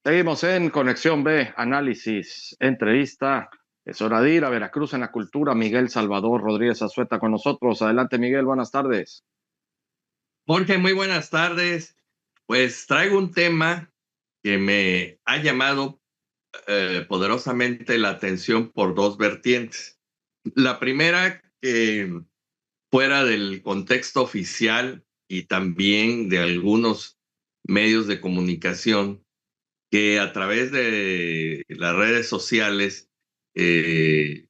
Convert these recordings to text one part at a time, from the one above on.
Seguimos en Conexión B, análisis, entrevista. Es hora de ir a Veracruz en la cultura. Miguel Salvador Rodríguez Azueta con nosotros. Adelante, Miguel, buenas tardes. Jorge, muy buenas tardes. Pues traigo un tema que me ha llamado poderosamente la atención por dos vertientes. La primera, que fuera del contexto oficial y también de algunos medios de comunicación, que a través de las redes sociales, eh,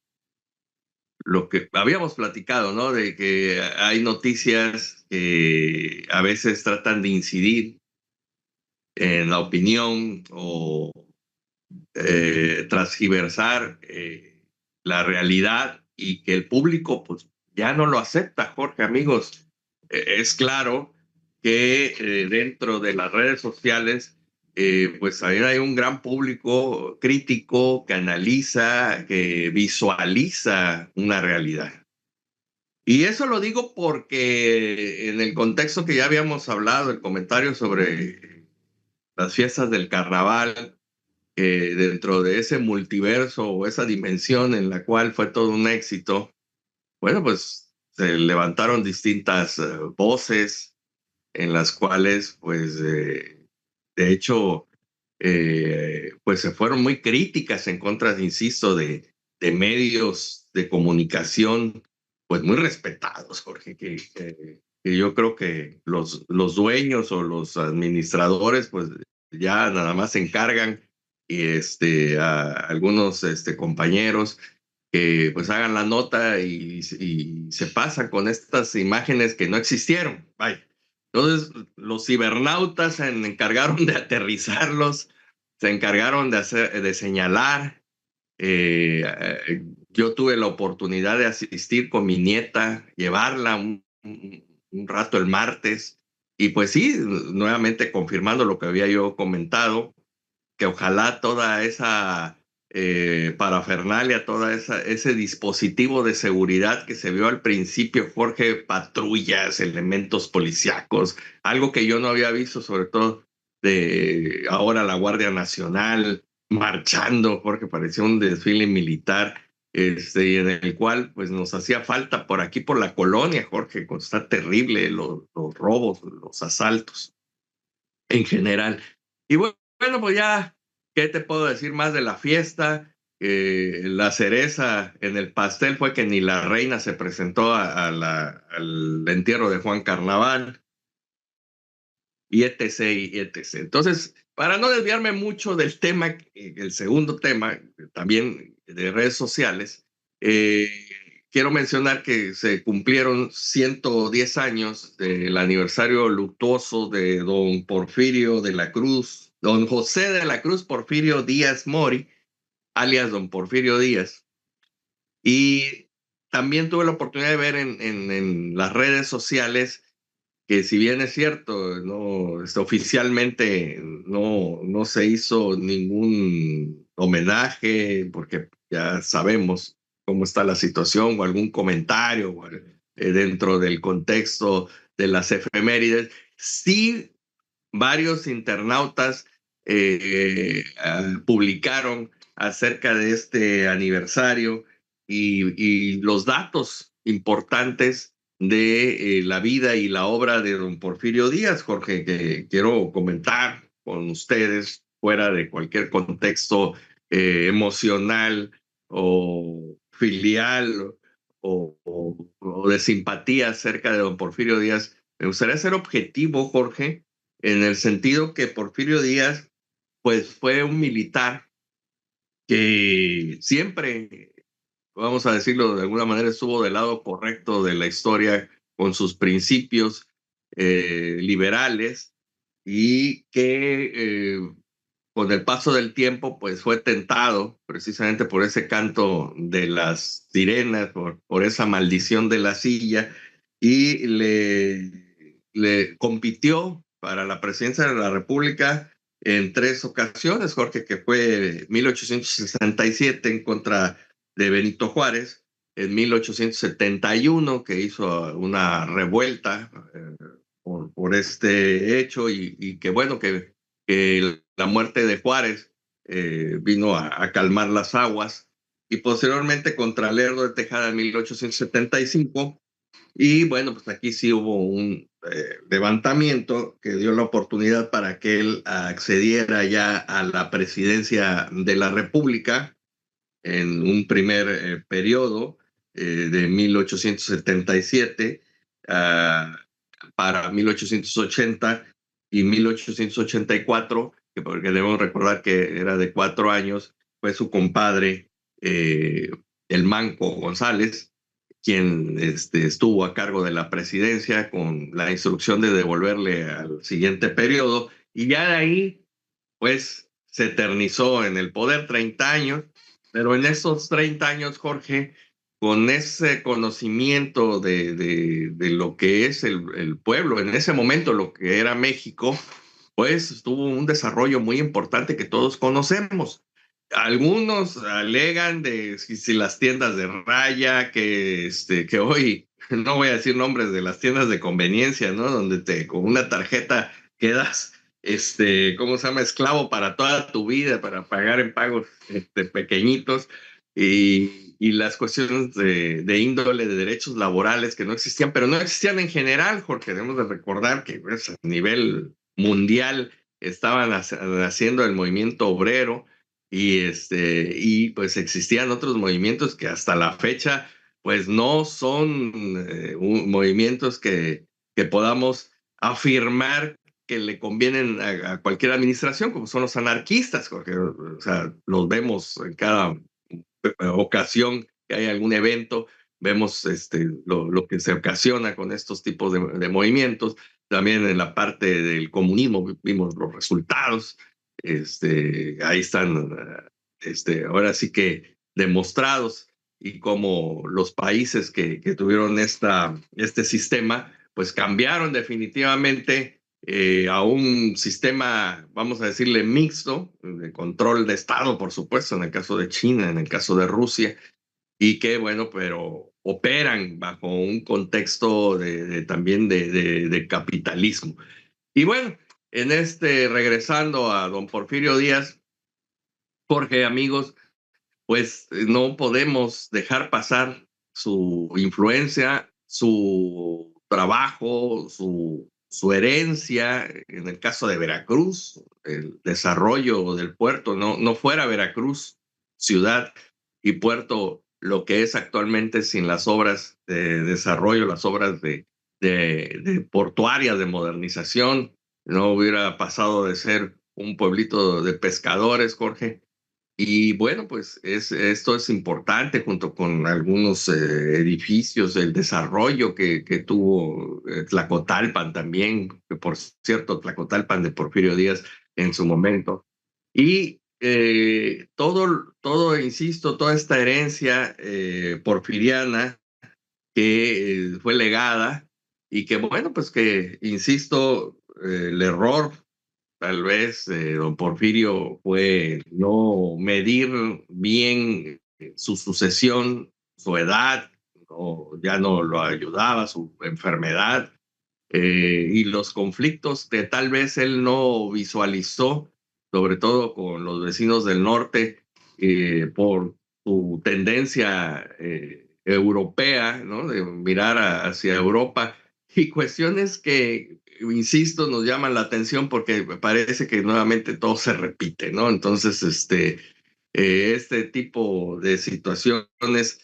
lo que habíamos platicado, ¿no? De que hay noticias que a veces tratan de incidir en la opinión o transgiversar la realidad y que el público pues ya no lo acepta, Jorge, amigos. Es claro que dentro de las redes sociales pues ahí hay un gran público crítico que analiza, que visualiza una realidad. Y eso lo digo porque en el contexto que ya habíamos hablado, el comentario sobre las fiestas del carnaval, dentro de ese multiverso o esa dimensión en la cual fue todo un éxito, bueno, pues se levantaron distintas voces en las cuales, pues, de hecho, pues se fueron muy críticas en contra, insisto, de medios de comunicación, pues muy respetados, Jorge, que yo creo que los dueños o los administradores, pues ya nada más se encargan y a algunos compañeros que pues hagan la nota y se pasan con estas imágenes que no existieron. Vaya. Entonces, los cibernautas se encargaron de aterrizarlos, se encargaron de señalar. Yo tuve la oportunidad de asistir con mi nieta, llevarla un rato el martes, y pues sí, nuevamente confirmando lo que había yo comentado, que ojalá toda esa parafernalia, ese dispositivo de seguridad que se vio al principio, Jorge, patrullas, elementos policíacos, algo que yo no había visto, sobre todo de ahora la Guardia Nacional marchando, porque parecía un desfile militar, y en el cual pues nos hacía falta por aquí, por la colonia, Jorge, está terrible los robos, los asaltos en general. Y bueno, pues ya, ¿qué te puedo decir más de la fiesta? La cereza en el pastel fue que ni la reina se presentó al entierro de Juan Carnaval, y etc., y etc. Entonces, para no desviarme mucho del tema, el segundo tema, también de redes sociales, eh, quiero mencionar que se cumplieron 110 años del aniversario luctuoso de don Porfirio de la Cruz, don José de la Cruz Porfirio Díaz Mori, alias don Porfirio Díaz. Y también tuve la oportunidad de ver en las redes sociales que, si bien es cierto, no, oficialmente no se hizo ningún homenaje, porque ya sabemos cómo está la situación, o algún comentario dentro del contexto de las efemérides, sí varios internautas publicaron acerca de este aniversario y los datos importantes de la vida y la obra de don Porfirio Díaz, Jorge, que quiero comentar con ustedes fuera de cualquier contexto emocional o filial o de simpatía acerca de don Porfirio Díaz. Me gustaría ser objetivo, Jorge, en el sentido que Porfirio Díaz, pues fue un militar que siempre, vamos a decirlo de alguna manera, estuvo del lado correcto de la historia con sus principios liberales, y que con el paso del tiempo pues fue tentado precisamente por ese canto de las sirenas, por esa maldición de la silla, y le compitió para la presidencia de la República en tres ocasiones, Jorge, que fue 1867 en contra de Benito Juárez, en 1871 que hizo una revuelta por este hecho, y que bueno, que la muerte de Juárez vino a calmar las aguas, y posteriormente contra Lerdo de Tejada en 1875. Y bueno, pues aquí sí hubo un levantamiento que dio la oportunidad para que él accediera ya a la presidencia de la República en un primer periodo de 1877 para 1880 y 1884, que porque debemos recordar que era de 4 años, fue su compadre, eh, el Manco González, quien estuvo a cargo de la presidencia con la instrucción de devolverle al siguiente periodo, y ya de ahí, pues, se eternizó en el poder 30 años, pero en esos 30 años, Jorge, con ese conocimiento de lo que es el pueblo, en ese momento lo que era México, pues tuvo un desarrollo muy importante que todos conocemos. Algunos alegan de si las tiendas de raya, que hoy, no voy a decir nombres de las tiendas de conveniencia, ¿no? Donde con una tarjeta quedas, ¿cómo se llama? Esclavo para toda tu vida, para pagar en pagos pequeñitos, y las cuestiones de índole de derechos laborales que no existían, pero no existían en general, Jorge. Debemos de recordar que pues, a nivel mundial estaban haciendo el movimiento obrero, y pues existían otros movimientos que hasta la fecha pues no son movimientos que podamos afirmar que le convienen a cualquier administración, como son los anarquistas, porque, o sea, los vemos en cada ocasión que hay algún evento, vemos lo que se ocasiona con estos tipos de movimientos. También en la parte del comunismo vimos los resultados. Ahí están, ahora sí que demostrados, y como los países que tuvieron este sistema, pues cambiaron definitivamente a un sistema, vamos a decirle, mixto, de control de Estado, por supuesto, en el caso de China, en el caso de Rusia, y que, bueno, pero operan bajo un contexto también de capitalismo. Y bueno, regresando a don Porfirio Díaz, Jorge, amigos, pues no podemos dejar pasar su influencia, su trabajo, su herencia, en el caso de Veracruz, el desarrollo del puerto. No fuera Veracruz, ciudad y puerto, lo que es actualmente, sin las obras de desarrollo, las obras de portuarias, de modernización, no hubiera pasado de ser un pueblito de pescadores, Jorge. Y bueno, pues esto es importante, junto con algunos edificios, el desarrollo que tuvo Tlacotalpan también, que por cierto, Tlacotalpan de Porfirio Díaz en su momento. Y insisto, toda esta herencia porfiriana que fue legada, y que bueno, pues que, insisto, el error tal vez don Porfirio fue no medir bien su sucesión, su edad, ya no lo ayudaba, su enfermedad, y los conflictos que tal vez él no visualizó, sobre todo con los vecinos del norte, por su tendencia europea, ¿no? De mirar hacia Europa, y cuestiones que, insisto, nos llaman la atención porque parece que nuevamente todo se repite, ¿no? Entonces, este tipo de situaciones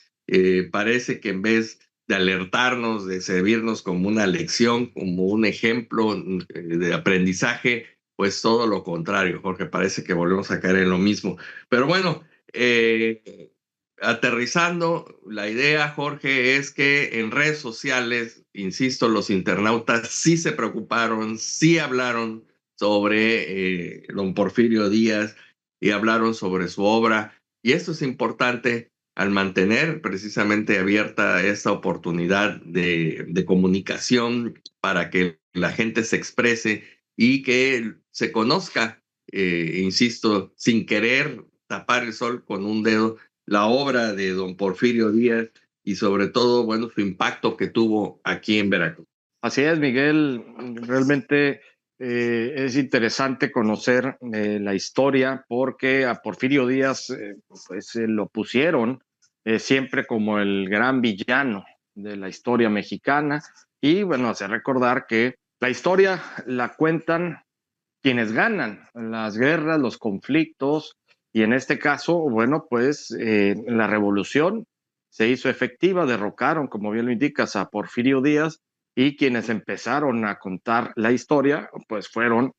parece que, en vez de alertarnos, de servirnos como una lección, como un ejemplo de aprendizaje, pues todo lo contrario, Jorge, parece que volvemos a caer en lo mismo. Pero bueno, aterrizando, la idea, Jorge, es que en redes sociales, insisto, los internautas sí se preocuparon, sí hablaron sobre don Porfirio Díaz, y hablaron sobre su obra. Y esto es importante al mantener precisamente abierta esta oportunidad de comunicación, para que la gente se exprese y que se conozca, insisto, sin querer tapar el sol con un dedo, la obra de don Porfirio Díaz, y sobre todo, bueno, su impacto que tuvo aquí en Veracruz. Así es, Miguel. Realmente es interesante conocer la historia porque a Porfirio Díaz pues, lo pusieron siempre como el gran villano de la historia mexicana y bueno, hace recordar que la historia la cuentan quienes ganan las guerras, los conflictos y en este caso, bueno, pues la revolución se hizo efectiva, derrocaron, como bien lo indicas, a Porfirio Díaz y quienes empezaron a contar la historia, pues fueron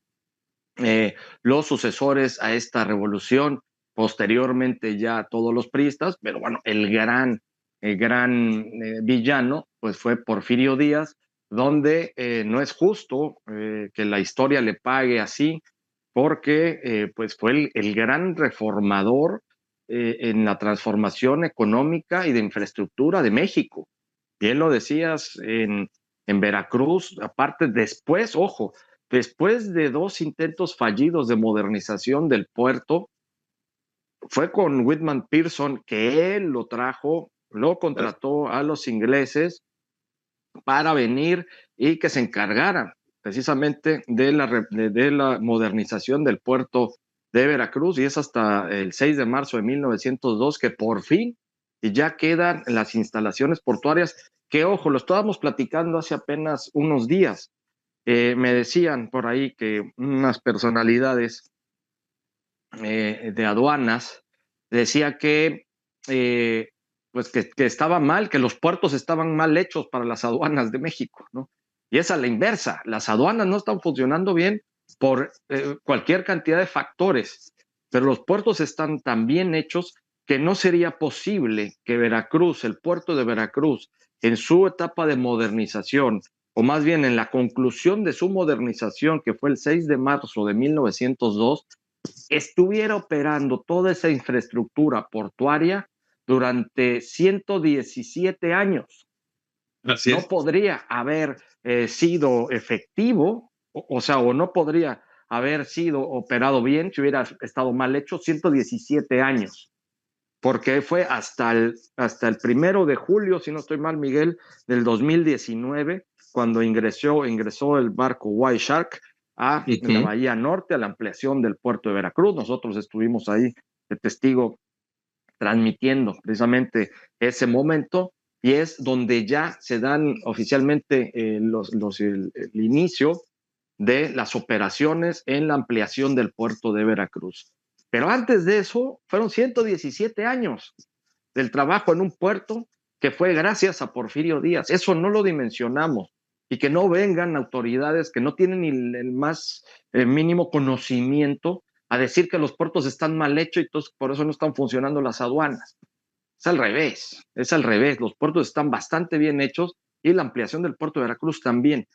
los sucesores a esta revolución, posteriormente ya todos los priistas, pero bueno, el gran villano, pues fue Porfirio Díaz, donde no es justo que la historia le pague así, porque pues fue el gran reformador en la transformación económica y de infraestructura de México. Bien lo decías en Veracruz, aparte después, ojo, después de 2 intentos fallidos de modernización del puerto, fue con Whitman Pearson que él lo trajo, lo contrató a los ingleses para venir y que se encargaran precisamente de la modernización del puerto de Veracruz y es hasta el 6 de marzo de 1902 que por fin ya quedan las instalaciones portuarias que, ojo, lo estábamos platicando hace apenas unos días. Me decían por ahí que unas personalidades de aduanas decía que, pues que estaba mal, que los puertos estaban mal hechos para las aduanas de México, ¿no? Y es a la inversa, las aduanas no están funcionando bien por cualquier cantidad de factores, pero los puertos están tan bien hechos que no sería posible que Veracruz, el puerto de Veracruz, en su etapa de modernización, o más bien en la conclusión de su modernización, que fue el 6 de marzo de 1902, estuviera operando toda esa infraestructura portuaria durante 117 años. Así No es. podría haber sido efectivo, o sea, o no podría haber sido operado bien si hubiera estado mal hecho 117 años, porque fue hasta el 1 de julio, si no estoy mal, Miguel, del 2019, cuando ingresó el barco White Shark a la Ujú. Bahía Norte, a la ampliación del puerto de Veracruz. Nosotros estuvimos ahí de testigo transmitiendo precisamente ese momento y es donde ya se dan oficialmente el inicio de las operaciones en la ampliación del puerto de Veracruz. Pero antes de eso, fueron 117 años del trabajo en un puerto que fue gracias a Porfirio Díaz. Eso no lo dimensionamos y que no vengan autoridades que no tienen ni el más mínimo conocimiento a decir que los puertos están mal hechos y entonces por eso no están funcionando las aduanas. Es al revés, es al revés. Los puertos están bastante bien hechos y la ampliación del puerto de Veracruz también.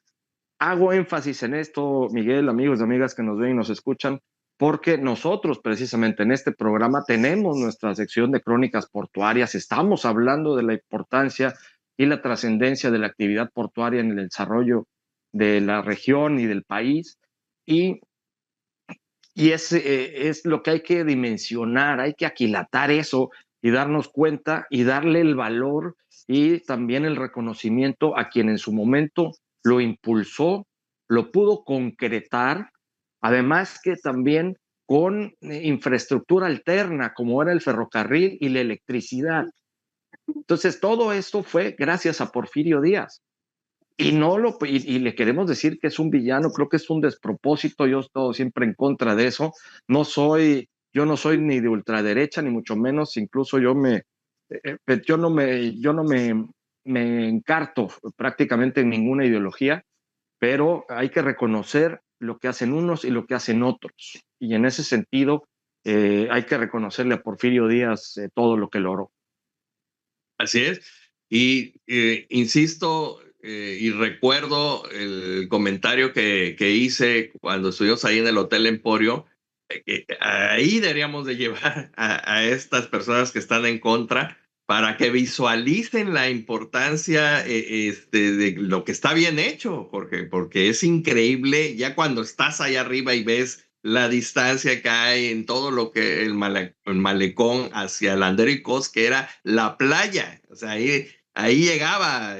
Hago énfasis en esto, Miguel, amigos y amigas que nos ven y nos escuchan, porque nosotros precisamente en este programa tenemos nuestra sección de crónicas portuarias, estamos hablando de la importancia y la trascendencia de la actividad portuaria en el desarrollo de la región y del país, y, y es lo que hay que dimensionar, hay que aquilatar eso y darnos cuenta y darle el valor y también el reconocimiento a quien en su momento lo impulsó, lo pudo concretar, además que también con infraestructura alterna como era el ferrocarril y la electricidad. Entonces, todo esto fue gracias a Porfirio Díaz. Y le queremos decir que es un villano, creo que es un despropósito, yo estoy siempre en contra de eso. Yo no soy ni de ultraderecha, ni mucho menos, incluso yo no me encarto prácticamente en ninguna ideología, pero hay que reconocer lo que hacen unos y lo que hacen otros. Y en ese sentido, hay que reconocerle a Porfirio Díaz todo lo que logró. Así es. Y insisto y recuerdo el comentario que hice cuando estuvimos ahí en el Hotel Emporio, que ahí deberíamos de llevar a estas personas que están en contra para que visualicen la importancia de lo que está bien hecho, porque es increíble ya cuando estás ahí arriba y ves la distancia que hay en todo lo que el malecón hacia el Andricos, que era la playa. O sea, ahí llegaba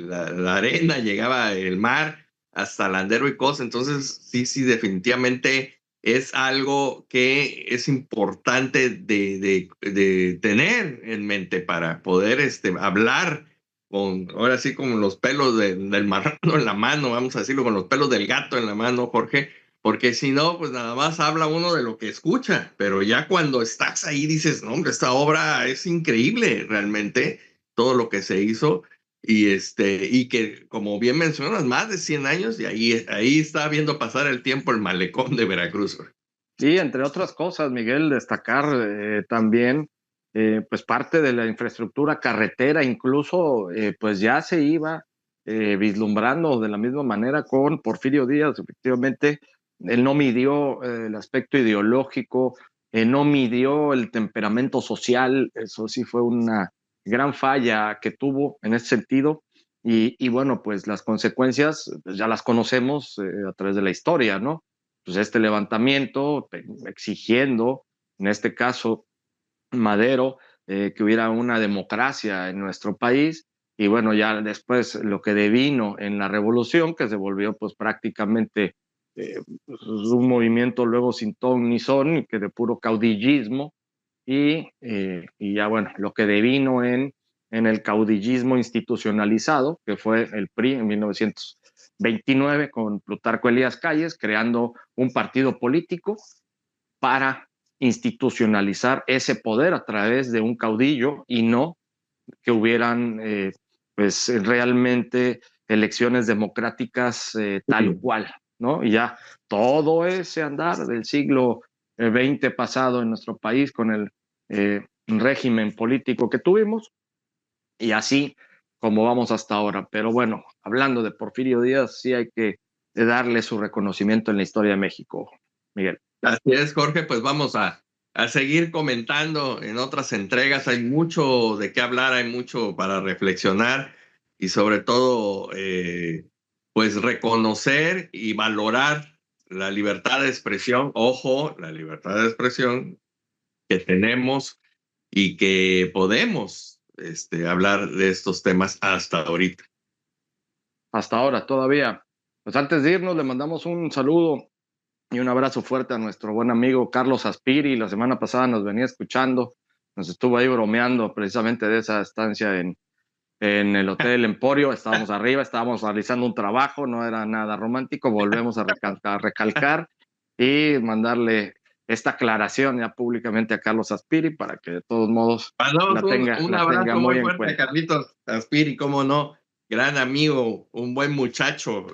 la arena, llegaba el mar hasta Landero y Cos. Entonces, sí, definitivamente es algo que es importante de tener en mente para poder hablar ahora sí, con los pelos del marrano en la mano, vamos a decirlo, con los pelos del gato en la mano, Jorge, porque si no, pues nada más habla uno de lo que escucha, pero ya cuando estás ahí dices, no, hombre, esta obra es increíble realmente, todo lo que se hizo. Y que, como bien mencionas, más de 100 años, y ahí está viendo pasar el tiempo el malecón de Veracruz. Sí, entre otras cosas, Miguel, destacar también, pues parte de la infraestructura carretera, incluso, pues ya se iba vislumbrando de la misma manera con Porfirio Díaz. Efectivamente, él no midió el aspecto ideológico, no midió el temperamento social. Eso sí fue una gran falla que tuvo en ese sentido. Y bueno, pues las consecuencias pues ya las conocemos a través de la historia, ¿no? Pues este levantamiento exigiendo, en este caso, Madero, que hubiera una democracia en nuestro país. Y bueno, ya después lo que devino en la revolución, que se volvió pues prácticamente pues, un movimiento luego sin ton ni son, y que de puro caudillismo, y ya bueno, lo que devino en el caudillismo institucionalizado, que fue el PRI en 1929 con Plutarco Elías Calles, creando un partido político para institucionalizar ese poder a través de un caudillo y no que hubieran pues realmente elecciones democráticas tal cual, ¿no? Y ya todo ese andar del siglo XX pasado en nuestro país con el régimen político que tuvimos y así como vamos hasta ahora. Pero bueno, hablando de Porfirio Díaz, sí hay que darle su reconocimiento en la historia de México, Miguel. Así es, Jorge, pues vamos a seguir comentando en otras entregas. Hay mucho de qué hablar, hay mucho para reflexionar y sobre todo, pues reconocer y valorar la libertad de expresión, ojo, la libertad de expresión que tenemos y que podemos hablar de estos temas hasta ahorita. Hasta ahora todavía. Pues antes de irnos, le mandamos un saludo y un abrazo fuerte a nuestro buen amigo Carlos Aspiri. La semana pasada nos venía escuchando, nos estuvo ahí bromeando precisamente de esa estancia en el Hotel Emporio. Estábamos arriba, estábamos realizando un trabajo, no era nada romántico. Volvemos a recalcar y mandarle esta aclaración ya públicamente a Carlos Aspiri para que de todos modos Mandamos un la tenga abrazo muy muy en fuerte a cuenta. Carlitos Aspiri, cómo no, gran amigo, un buen muchacho.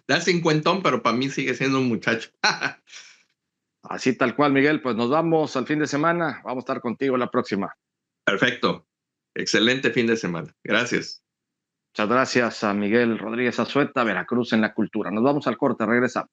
Da cincuentón, pero para mí sigue siendo un muchacho. Así tal cual, Miguel, pues nos vamos al fin de semana. Vamos a estar contigo la próxima. Perfecto. Excelente fin de semana. Gracias. Muchas gracias a Miguel Rodríguez Azueta, Veracruz en la cultura. Nos vamos al corte, regresamos.